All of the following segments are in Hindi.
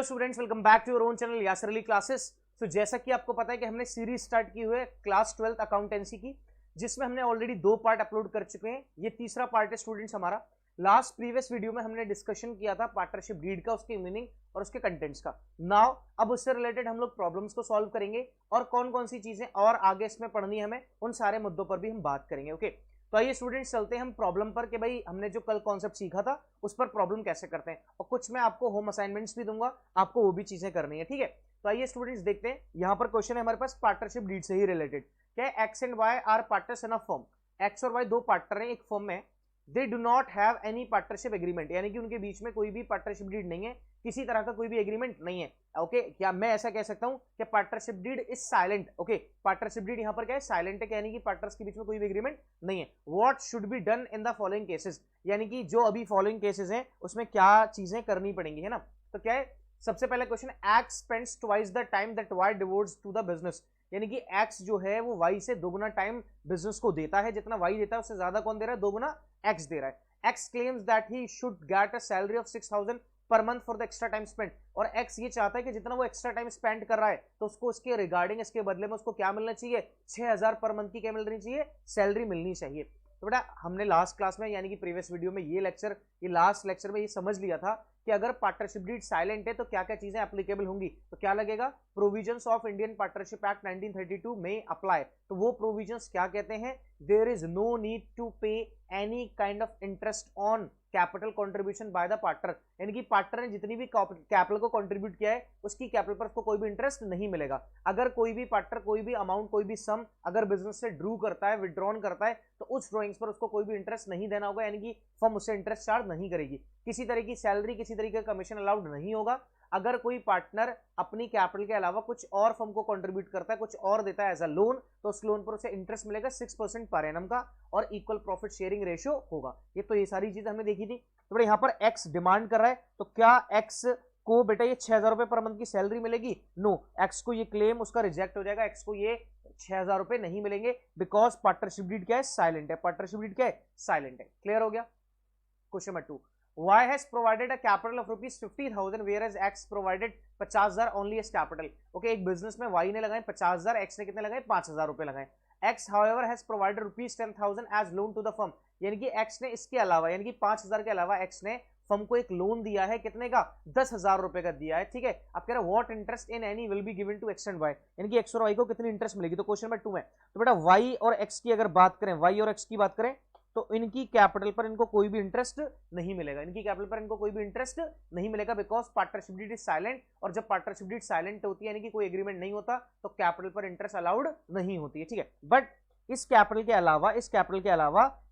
Students, welcome back to your own channel Yasir Ali classes. तो जैसा कि आपको पता है कि हमने सीरीज स्टार्ट की हुई है क्लास 12th अकाउंटेंसी की, जिसमें हमने ऑलरेडी 2 पार्ट अपलोड कर चुके हैं। ये तीसरा पार्ट है स्टूडेंट्स हमारा। लास्ट प्रीवियस वीडियो में हमने डिस्कशन किया था पार्टनरशिप डीड का, उसके मीनिंग और उसके कंटेंट्स का। नाउ अब उससे रिलेटेड हम लोग प्रॉब्लम्स को सॉल्व करेंगे और कौन कौन सी चीजें और आगे इसमें पढ़नी है हमें, उन सारे मुद्दों पर भी हम बात करेंगे। ओके, तो आइए स्टूडेंट्स चलते हैं हम प्रॉब्लम पर कि भाई हमने जो कल कॉन्सेप्ट सीखा था उस पर प्रॉब्लम कैसे करते हैं, और कुछ मैं आपको होम असाइनमेंट्स भी दूंगा, आपको वो भी चीजें करनी है। ठीक है, तो आइए स्टूडेंट्स देखते हैं। यहाँ पर क्वेश्चन है हमारे पास पार्टनरशिप डीड से ही रिलेटेड। क्या है? X and Y are partners in a firm. X और वाई दो पार्टनर हैं एक फर्म में। They do not have any partnership agreement, यानी कि उनके बीच में कोई भी पार्टनरशिप डीड नहीं है, किसी तरह का कोई भी एग्रीमेंट नहीं है। ओके, क्या मैं ऐसा कह सकता हूं कि partnership deed is silent. Okay, partnership deed यहां पर क्या है? साइलेंट है, यानी कि पार्टनर्स के बीच में कोई भी एग्रीमेंट नहीं है। What should be done in the following cases, यानी कि जो अभी फॉलोइंग केसेस हैं उसमें क्या चीजें करनी पड़ेंगी, है ना। तो क्या है? सबसे पहला question, X spends twice the time that Y devotes to the business, यानी कि एक्स जो है वो वाई से दोगुना टाइम बिजनेस को देता है। जितना वाई देता है उससे ज्यादा कौन दे रहा है? दोगुना एक्स दे रहा है। X claims that he should get a salary of 6000 per month for the extra time spend, और एक्स ये चाहता है कि जितना वो एक्स्ट्रा टाइम स्पेंड कर रहा है तो उसको उसके रिगार्डिंग, इसके बदले में उसको क्या मिलना चाहिए? 6000 पर मंथ की क्या मिलनी चाहिए? सैलरी मिलनी चाहिए। तो बेटा हमने लास्ट क्लास में यानी कि प्रीवियस वीडियो में ये लास्ट लेक्चर में ये समझ लिया था कि अगर पार्टनरशिप डीड साइलेंट है तो क्या क्या चीजें एप्लीकेबल होंगी। तो क्या लगेगा? Provisions of Indian Partnership Act 1932 में अप्लाई। तो वो प्रोविजंस क्या कहते हैं? There is no need to pay any kind of interest on capital contribution by the partner, यानी कि पार्टनर ने जितनी भी कैपिटल को कंट्रीब्यूट किया है उसकी कैपिटल पर उसको कोई भी इंटरेस्ट नहीं मिलेगा। अगर कोई भी पार्टनर कोई भी अमाउंट, कोई भी सम अगर बिजनेस से ड्रू करता है, विड्रॉन करता है, तो उस ड्रॉइंग्स पर उसको कोई भी इंटरेस्ट नहीं देना होगा, यानी कि फर्म उससे इंटरेस्ट चार्ज नहीं करेगी। किसी तरह की सैलरी, किसी तरह का कमीशन अलाउड नहीं होगा। अगर कोई पार्टनर अपनी कैपिटल के अलावा कुछ और फर्म को कंट्रीब्यूट करता है, कुछ और देता है एज अ लोन, तो उस लोन पर उसे इंटरेस्ट मिलेगा 6% पर एनम का, और इक्वल प्रॉफिट शेयरिंग रेशियो होगा। ये सारी चीजें हमने देखी थी। तो यहाँ पर एक्स डिमांड कर रहा है, तो क्या एक्स को बेटा ये 6000 रुपए पर मंथ की सैलरी मिलेगी? नो, एक्स को ये क्लेम उसका रिजेक्ट हो जाएगा। एक्स को ये 6000 रुपए नहीं मिलेंगे, बिकॉज पार्टनरशिप डीड क्या है? साइलेंट है। पार्टनरशिप डीड क्या है? साइलेंट है। क्लियर हो गया? Question number 2, Y has provided a capital of rupees 50,000 whereas X provided 50,000 only as capital. Okay, एक बिजनेस में Y ने लगाए 50,000, X ने कितने लगाए? 5,000 रुपए लगाए। X however has provided rupees 10,000 as loan to the firm, यानी कि X ने इसके अलावा, यानी कि 5,000 के अलावा X ने फर्म को एक लोन दिया है। कितने का? 10,000 रुपए का दिया है। ठीक है, अब कह रहे हैं what interest in any will be given to X and Y, यानी कि एक्स और वाई को कितनी इंटरेस्ट मिलेगी। तो क्वेश्चन नंबर 2 में तो बेटा वाई और एक्स की अगर बात करें, वाई और एक्स की बात करें, तो इनकी कैपिटल पर इनको कोई भी इंटरेस्ट नहीं मिलेगा। इनकी कैपिटल पर इनको कोई भी इंटरेस्ट नहीं मिलेगा, because partnership deed is silent. और जब पार्टनरशिप डीड साइलेंट होती है, यानी कि कोई एग्रीमेंट नहीं होता, तो कैपिटल पर इंटरेस्ट अलाउड नहीं होती है। ठीक है, बट इस कैपिटल के अलावा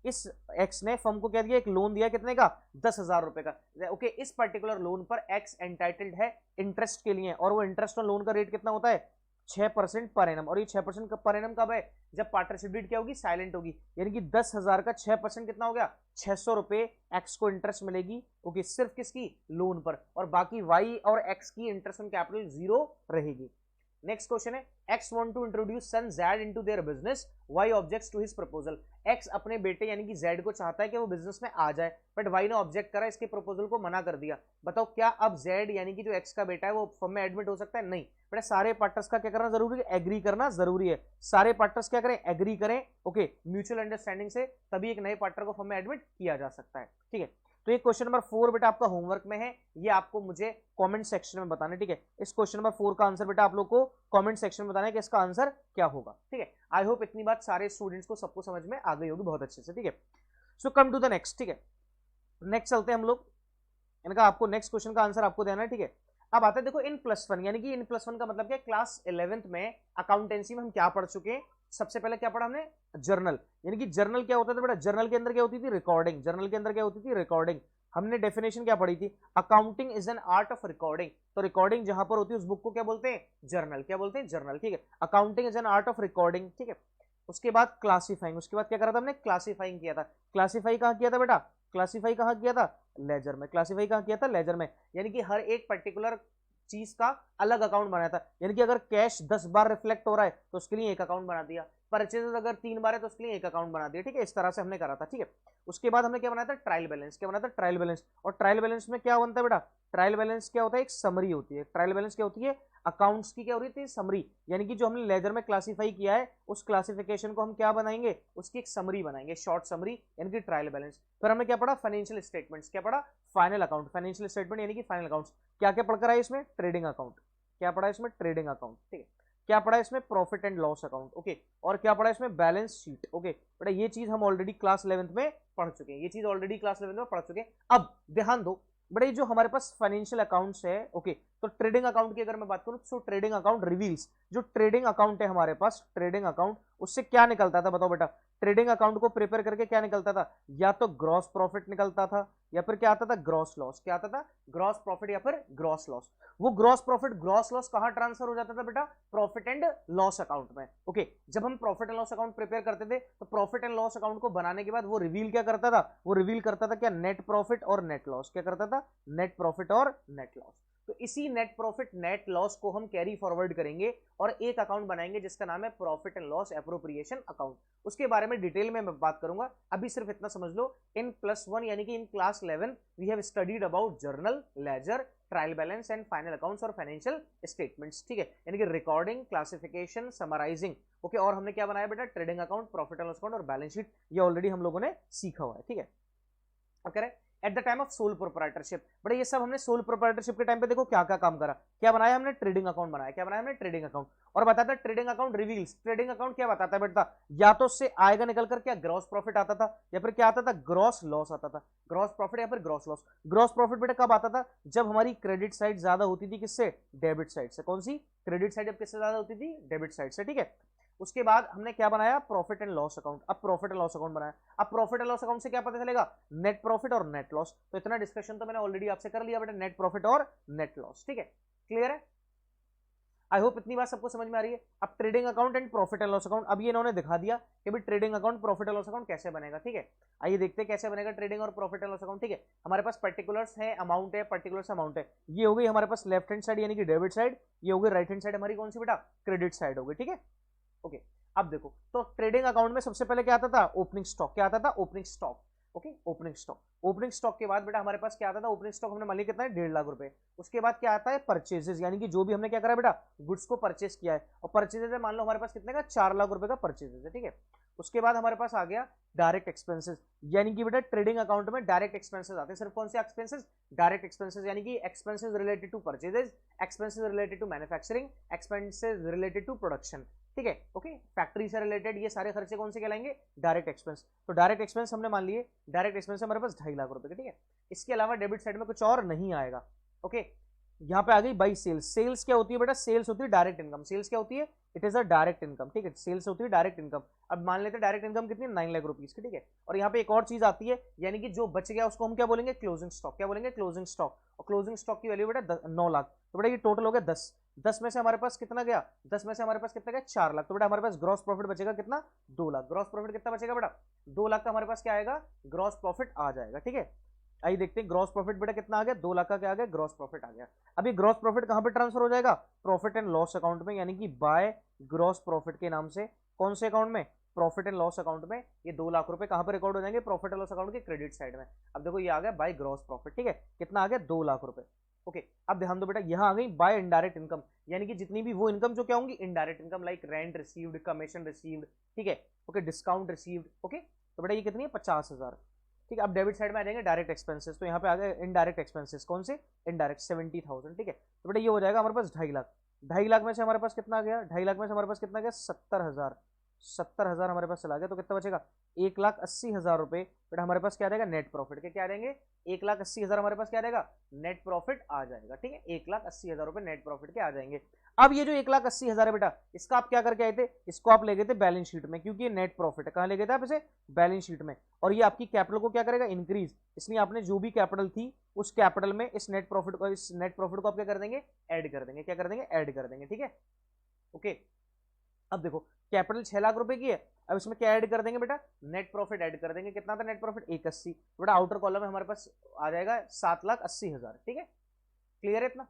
इस एक्स ने फर्म को क्या दिया? एक लोन दिया। कितने का? 10,000 रुपए का। ओके, इस पर्टिकुलर लोन पर एक्स एंटाइटल्ड है इंटरेस्ट के लिए, और वो इंटरेस्ट ऑन लोन का रेट कितना होता है? 6% पर एनम। और ये 6% पर एनम कब है? जब पार्टनरशिप डीड क्या होगी? साइलेंट होगी। यानी कि 10,000 का 6% कितना हो गया? 600 रुपए एक्स को इंटरेस्ट मिलेगी। ओके, सिर्फ किसकी? लोन पर। और बाकी वाई और एक्स की इंटरेस्ट ऑन कैपिटल 0 रहेगी। नेक्स्ट क्वेश्चन है, X want to introduce son Z into their business, Y objects to his proposal. X अपने बेटे यानी कि जेड को चाहता है कि वो बिजनेस में आ जाए, बट वाई ने ऑब्जेक्ट करा, इसके प्रपोजल को मना कर दिया। बताओ क्या अब जेड यानी कि जो एक्स का बेटा है वो फर्म में एडमिट हो सकता है? नहीं। बेटा सारे पार्टनर्स का क्या करना जरूरी है? एग्री करना जरूरी है। सारे पार्टनर्स क्या करें? एग्री करें। ओके, म्यूचुअल अंडरस्टैंडिंग से तभी एक नए पार्टनर को फर्म में एडमिट किया जा सकता है। ठीक है, तो ये क्वेश्चन नंबर 4 बेटा आपका होमवर्क में है, ये आपको मुझे कमेंट सेक्शन में बताना है। ठीक है, इस क्वेश्चन नंबर 4 का आंसर बेटा आप लोग को कमेंट सेक्शन में बताना है कि इसका आंसर क्या होगा। ठीक है, आई होप इतनी बात सारे स्टूडेंट्स को सबको समझ में आ गई होगी बहुत अच्छे से। ठीक है, सो कम टू द नेक्स्ट। ठीक है, नेक्स्ट चलते हैं हम लोग। इनका आपको नेक्स्ट क्वेश्चन का आंसर आपको देना है। ठीक है, अब आता है देखो N+1, यानी कि N+1 का मतलब क्या? क्लास 11th में अकाउंटेंसी में हम क्या पढ़ चुके हैं? सबसे पहले क्या पढ़ा हमने? जर्नल। यानी कि जर्नल क्या होता था बेटा? जर्नल के अंदर क्या होती थी? रिकॉर्डिंग। जर्नल के अंदर क्या होती थी? रिकॉर्डिंग। हमने डेफिनेशन क्या पढ़ी थी? Accounting is an art of recording. तो रिकॉर्डिंग जहां पर होती है उस बुक को क्या बोलते हैं? जर्नल। क्या बोलते हैं? जर्नल। ठीक है, accounting is an art of recording. ठीक है, उसके बाद क्लासिफाइंग। उसके बाद क्या करा था हमने? क्लासिफाइंग किया था। क्लासिफाई कहां किया था बेटा? क्लासिफाई कहां किया था? लेजर में। क्लासिफाई कहां किया था? लेजर में। यानी कि हर एक पर्टिकुलर चीज का अलग अकाउंट बनाया था। यानी कि अगर कैश 10 बार रिफ्लेक्ट हो रहा है तो उसके लिए एक अकाउंट बना दिया, परचेजेस अगर 3 बार है तो उसके लिए एक अकाउंट बना दिया, ठीक है, इस तरह से हमने करा था, ठीक है। उसके बाद हमने क्या बनाया था, ट्रायल बैलेंस। क्या बनाया था, ट्रायल बैलेंस। और ट्रायल बैलेंस में क्या बनता है बेटा, ट्रायल बैलेंस क्या होता है, एक समरी होती है। ट्रायल बैलेंस क्या होती है, अकाउंट्स की क्या हो रही थी, समरी, यानी कि जो हमने लेजर में क्लासीफाई किया है उस क्लासिफिकेशन को हम क्या बनाएंगे, उसकी एक समरी बनाएंगे, शॉर्ट समरी, यानी कि ट्रायल बैलेंस। फिर हमने क्या पढ़ा, फाइनेंशियल स्टेटमेंट्स। क्या पढ़ा, फाइनल अकाउंट। फाइनेंशियल स्टेटमेंट यानी कि फाइनल अकाउंट्स। क्या क्या पढ़कर आए इसमें, ट्रेडिंग अकाउंट। क्या पढ़ा इसमें, ट्रेडिंग अकाउंट, ठीक है। क्या पढ़ा इसमें, profit and loss account, okay. और क्या पढ़ा इसमें, बैलेंस शीट, ओके। बेटा ये चीज हम ऑलरेडी क्लास 11th में पढ़ चुके हैं, ये चीज ऑलरेडी क्लास 11th में पढ़ चुके हैं। अब ध्यान दो बड़े, जो हमारे पास फाइनेंशियल अकाउंट्स है, ओके, तो ट्रेडिंग अकाउंट की अगर मैं बात करूं तो ट्रेडिंग अकाउंट रिवील्स, जो ट्रेडिंग अकाउंट है हमारे पास, ट्रेडिंग अकाउंट, उससे क्या निकलता था बताओ बेटा, ट्रेडिंग अकाउंट को प्रिपेयर करके क्या निकलता था, या तो ग्रॉस प्रॉफिट निकलता था, या फिर क्या आता था, ग्रॉस लॉस। क्या आता था, ग्रॉस प्रॉफिट या फिर ग्रॉस लॉस। वो ग्रॉस प्रॉफिट ग्रॉस लॉस कहां ट्रांसफर हो जाता था बेटा, प्रॉफिट एंड लॉस अकाउंट में, ओके। जब हम profit and loss account prepare करते थे तो प्रॉफिट एंड लॉस अकाउंट को बनाने के बाद वो रिवील क्या करता था, वो रिवील करता था क्या, नेट प्रॉफिट और नेट लॉस। क्या करता था, नेट प्रॉफिट और नेट लॉस। तो इसी नेट प्रॉफिट नेट लॉस को हम कैरी फॉरवर्ड करेंगे और एक अकाउंट बनाएंगे जिसका नाम है profit and loss appropriation account. उसके बारे में डिटेल में मैं बात करूंगा, अभी सिर्फ इतना समझ लो, इन +1 यानी कि in class 11 we have studied about journal, ledger, trial balance and final accounts और फाइनेंशियल स्टेटमेंट्स, ठीक है, यानी कि रिकॉर्डिंग, क्लासिफिकेशन, समराइजिंग, ओके। और हमने क्या बनाया बेटा, trading account, profit and loss account और बैलेंस शीट, ये ऑलरेडी हम लोगों ने सीखा हुआ है, ठीक है। Okay, at the time of sole proprietorship, बड़े ये सब हमने सोल प्रोप्राइटरशिप के टाइम पे देखो क्या क्या काम करा, क्या बनाया हमने, ट्रेडिंग अकाउंट बनाया। क्या बनाया हमने, ट्रेडिंग अकाउंट। और बताता है trading account reveals, trading account क्या बताता है बेटा, या तो उससे आएगा निकलकर क्या, ग्रॉस प्रॉफिट आता था, या फिर क्या आता था, ग्रॉस लॉस आता था। ग्रॉस प्रॉफिट या फिर ग्रॉस लॉस। ग्रॉस प्रॉफिट बेटा कब आता था, जब हमारी क्रेडिट साइड ज्यादा होती थी किससे, डेबिट साइड से। कौन सी, क्रेडिट साइड जब किससे ज्यादा होती थी, डेबिट साइड से, ठीक है। उसके बाद हमने क्या बनाया, प्रॉफिट एंड लॉस अकाउंट। अब प्रॉफिट एंड लॉस अकाउंट बनाया। अब प्रॉफिट एंड लॉस अकाउंट से क्या पता चलेगा, नेट प्रॉफिट और नेट लॉस। तो इतना डिस्कशन तो मैंने ऑलरेडी आपसे कर लिया बेटा, नेट प्रॉफिट और नेट लॉस, ठीक है, क्लियर है। आई होप इतनी बात सबको समझ में आ रही है। अब trading account and profit and loss account, अब ये इन्होंने दिखा दिया कि भाई trading account, profit and loss account कैसे बनेगा, ठीक है। आइए देखते हैं कैसे बनेगा ट्रेडिंग और प्रॉफिट एंड लॉस अकाउंट, ठीक है। हमारे पास पर्टिकुलर्स है, अमाउंट है, पर्टिकुलर्स अमाउंट है, ये हो गई हमारे पास लेफ्ट हैंड साइड यानी कि डेबिट साइड, ये हो गई राइट हैंड साइड हमारी कौन सी बेटा, क्रेडिट साइड हो गई, ठीक है, ओके। अब देखो तो ट्रेडिंग अकाउंट में सबसे पहले क्या आता था, ओपनिंग स्टॉक। क्या आता था, opening stock, okay, opening stock. Opening stock के बाद बेटा हमारे पास क्या आता था, ओपनिंग स्टॉक हमने मान लिया कितना है, 1.5 लाख रुपए। उसके बाद क्या आता है, परचेजेस, यानी कि जो भी हमने क्या करा बेटा, गुड्स को परचेस किया है, और परचेजेस है मान लो हमारे पास कितने का, 4 लाख रुपए का परचेजेस है, ठीक है। उसके बाद हमारे पास आ गया डायरेक्ट एक्सपेंसेस, यानी कि बेटा ट्रेडिंग अकाउंट में डायरेक्ट एक्सपेंसेस आते हैं। सिर्फ कौन से एक्सपेंसेस, डायरेक्ट एक्सपेंसेस, यानी कि expenses related to purchases, expenses related to manufacturing, expenses related to production, ठीक है, ओके। फैक्ट्री से रिलेटेड ये सारे खर्चे कौन से कहलाएंगे, डायरेक्ट एक्सपेंस। तो डायरेक्ट एक्सपेंस हमने मान लिए, डायरेक्ट एक्सपेंस हमारे पास 2.5 लाख रुपए के, ठीक है। इसके अलावा डेबिट साइड में कुछ और नहीं आएगा, ओके। यहाँ पे आ गई बाई सेल्स। सेल्स क्या होती है बेटा, सेल्स होती है डायरेक्ट इनकम। सेल्स क्या होती है, it is a direct income, ठीक है, सेल्स होती है डायरेक्ट इनकम। अब मान लेते हैं डायरेक्ट इनकम कितनी, 9 लाख रुपीज की, ठीक है। और यहाँ पे एक और चीज आती है, यानी कि जो बच गया उसको हम क्या बोलेंगे, क्लोजिंग स्टॉक। क्या बोलेंगे, क्लोजिंग स्टॉक। और क्लोजिंग स्टॉक की वैल्यू बेटा 9 लाख। तो बेटा ये टोटल हो गया 10। 10 में से हमारे पास कितना गया, 10 में से हमारे पास कितना गया, 4 लाख। तो बेटा हमारे पास ग्रॉस प्रॉफिट बचेगा कितना, 2 लाख। ग्रॉस प्रॉफिट कितना बचेगा बेटा, 2 लाख का हमारे पास क्या आएगा, ग्रॉस प्रॉफिट आ जाएगा, ठीक है। आइए देखते हैं ग्रॉस प्रॉफिट बेटा कितना आ गया, 2 लाख का क्या आ गया, ग्रॉस प्रॉफिट आ गया। अभी ग्रॉस प्रॉफिट कहां पे ट्रांसफर हो जाएगा, प्रॉफिट एंड लॉस अकाउंट में, यानी कि बाय ग्रॉस प्रॉफिट के नाम से। कौन से अकाउंट में, प्रॉफिट एंड लॉस अकाउंट में। ये 2 लाख रुपए कहां पर रिकॉर्ड हो जाएंगे, प्रॉफिट एंड लॉस अकाउंट के क्रेडिट साइड में। अब देखो ये आ गया बाय ग्रॉस प्रॉफिट, ठीक है, कितना आ गया, 2 लाख रुपए, ओके। अब ध्यान दो बेटा, यहां आ गई बाय इनडायरेक्ट इनकम, यानी कि जितनी भी वो इनकम जो क्या होंगी, indirect income, like rent received, commission received, ठीक है, ओके, डिस्काउंट रिसीव्ड, ओके। तो बेटा ये कितनी है, 50,000, ठीक है। अब डेबिट साइड में आ जाएंगे डायरेक्ट एक्सपेंसेस, तो यहाँ पे आ गए इनडायरेक्ट एक्सपेंसेस, कौन से, इनडायरेक्ट, 70,000, ठीक है। तो बेटा ये हो जाएगा हमारे पास 2.5 लाख। 2.5 लाख में से हमारे पास कितना गया, 2.5 लाख में से हमारे पास कितना गया, 70,000। 70,000 हमारे पास चला गया, तो कितना बचेगा, 1,80,000 रुपए। बेटा हमारे पास क्या रहेगा, नेट प्रॉफिट के क्या रहेंगे, 1,80,000 हमारे पास क्या रहेगा, नेट प्रॉफिट आ जाएगा, ठीक है। 1,80,000 रुपए नेट प्रॉफिट के आ जाएंगे। अब ये जो 1,80,000 है बेटा, इसका आप क्या करके आए थे, इसको आप ले गए थे बैलेंस शीट में, क्योंकि ये नेट प्रॉफिट है। कहां ले गए थे आप इसे, बैलेंस शीट में। और ये आपकी कैपिटल को क्या करेगा, इंक्रीज। इसलिए आपने जो भी कैपिटल थी उस कैपिटल में इस नेट प्रॉफिट को, इस नेट प्रॉफिट को आप क्या कर देंगे, ऐड कर देंगे। क्या कर देंगे, ऐड कर देंगे, ठीक है, ओके। अब देखो कैपिटल 6 लाख रुपए की है, अब इसमें क्या ऐड कर देंगे बेटा, नेट प्रॉफिट ऐड कर देंगे। कितना था नेट प्रॉफिट, 180। बेटा आउटर कॉलम में हमारे पास आ जाएगा 7,80,000, ठीक है, क्लियर है इतना,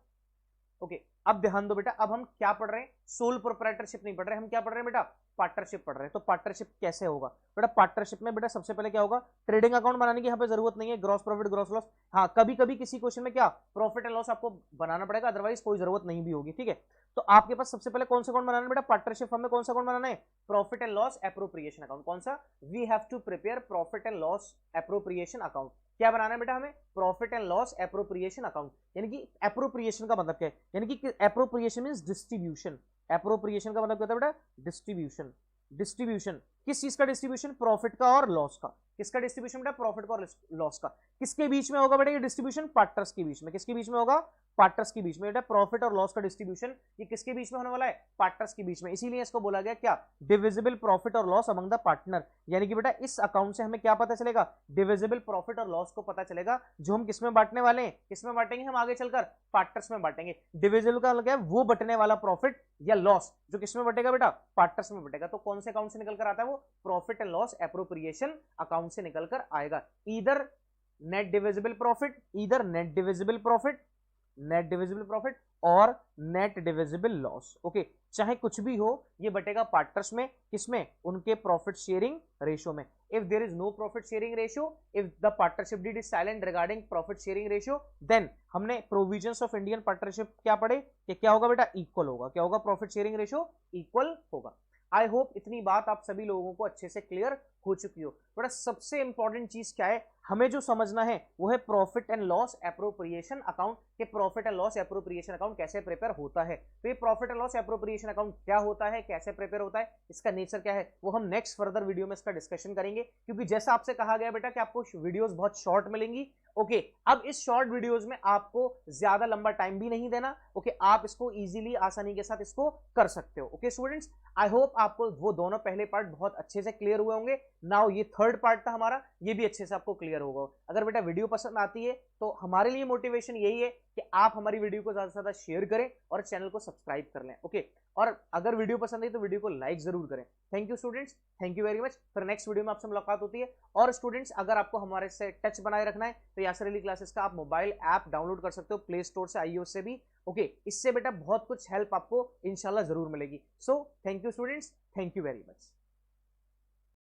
ओके। अब ध्यान दो बेटा, अब हम क्या पढ़ रहे हैं, सोल प्रोप्राइटरशिप नहीं पढ़ रहे, हम क्या पढ़ रहे हैं बेटा, पार्टनरशिप पढ़ रहे हैं। तो पार्टनरशिप कैसे होगा बेटा, पार्टनरशिप में बेटा सबसे पहले क्या होगा, ट्रेडिंग अकाउंट बनाने की यहाँ पे जरूरत नहीं है, ग्रॉस प्रॉफिट ग्रॉस लॉस, हाँ कभी कभी किसी क्वेश्चन में क्या प्रॉफिट एंड लॉस आपको बनाना पड़ेगा, अदरवाइज कोई जरूरत नहीं भी होगी, ठीक है। तो आपके पास सबसे पहले कौन सा अकाउंट बनाना है बेटा, पार्टनरशिप फर्म में कौन सा अकाउंट बनाना है, profit and loss appropriation account. कौन सा, we have to prepare profit and loss appropriation account. क्या बनाना है बेटा हमें, profit and loss appropriation account. यानी कि एप्रोप्रिएशन का मतलब क्या है, यानी कि एप्रोप्रिएशन मींस डिस्ट्रीब्यूशन, एप्रोप्रिएशन का मतलब क्या होता है बेटा, डिस्ट्रीब्यूशन। डिस्ट्रीब्यूशन किस चीज का डिस्ट्रीब्यूशन, प्रॉफिट का और लॉस का। किसका डिस्ट्रीब्यूशन बेटा, प्रॉफिट का और लॉस का। किसके बीच में होगा बेटा ये डिस्ट्रीब्यूशन, पार्टनर्स के बीच में। किसके बीच में होगा, पार्टनर्स के बीच में। बेटा प्रॉफिट और लॉस का डिस्ट्रीब्यूशन ये किसके बीच में होने वाला है, पार्टनर्स के बीच में। इसीलिए इसको बोला गया क्या, डिविजिबल प्रॉफिट और लॉस अमंग द पार्टनर। यानी कि बेटा इस अकाउंट से हमें क्या पता चलेगा, डिविजिबल प्रॉफिट और लॉस को पता चलेगा, जो हम किसमें बांटने वाले हैं, किसमें बांटेंगे हम आगे चलकर, पार्टनर्स में बांटेंगे। डिविजिबल का मतलब क्या है, वो बटने वाला प्रॉफिट या लॉस जो किसमें बटेगा बेटा, पार्टनर्स में बटेगा। तो कौन से अकाउंट से निकल कर आता है वो, profit and loss appropriation account से निकल कर आएगा। Either net divisible profit, either net divisible profit, net divisible profit और नेट डिविजिबल लॉस। ओके, चाहे कुछ भी हो ये बटेगा पार्टनर्स में, किसमें, उनके प्रॉफिट शेयरिंग रेशियो में। If there is no profit sharing ratio, if the partnership deed is silent regarding profit sharing ratio, then हमने प्रोविजंस ऑफ इंडियन पार्टनरशिप क्या पढ़े कि क्या होगा बेटा, इक्वल होगा। क्या होगा, प्रॉफिट शेयरिंग रेशियो इक्वल होगा। आई होप इतनी बात आप सभी लोगों को अच्छे से क्लियर हो चुकी हो। बड़ा सबसे इंपॉर्टेंट चीज क्या है, हमें जो समझना है वो है profit and loss appropriation account के profit and loss appropriation account कैसे प्रिपेयर होता है। तो ये profit and loss appropriation account क्या होता है, कैसे प्रिपेयर होता है, इसका नेचर क्या है, वो हम नेक्स्ट फर्दर वीडियो में इसका डिस्कशन करेंगे। क्योंकि जैसा आपसे कहा गया बेटा कि आपको वीडियोस बहुत शॉर्ट मिलेंगी। ओके, अब इस शॉर्ट वीडियोस में आपको ज्यादा लंबा टाइम भी नहीं देना। ओके, आप इसको इजीली आसानी के साथ इसको कर सकते हो। ओके स्टूडेंट्स, आई होप आपको वो दोनों पहले पार्ट बहुत अच्छे से क्लियर हुए होंगे। नाउ ये थर्ड पार्ट था हमारा, ये भी अच्छे से आपको क्लियर होगा। अगर बेटा वीडियो पसंद आती है तो हमारे लिए मोटिवेशन यही है कि आप हमारी वीडियो को ज्यादा से ज्यादा शेयर करें और चैनल को सब्सक्राइब कर लें। ओके, और अगर वीडियो पसंद आई तो वीडियो को लाइक जरूर करें। Thank you students, thank you very much. फिर नेक्स्ट वीडियो में आपसे मुलाकात होती है। और स्टूडेंट्स अगर आपको हमारे से टच बनाए रखना है तो यासर अली क्लासेस का आप मोबाइल ऐप डाउनलोड कर सकते हो प्ले स्टोर से, iOS से भी। ओके, इससे बेटा बहुत कुछ हेल्प आपको इंशाल्लाह जरूर मिलेगी। So thank you students, thank you very much.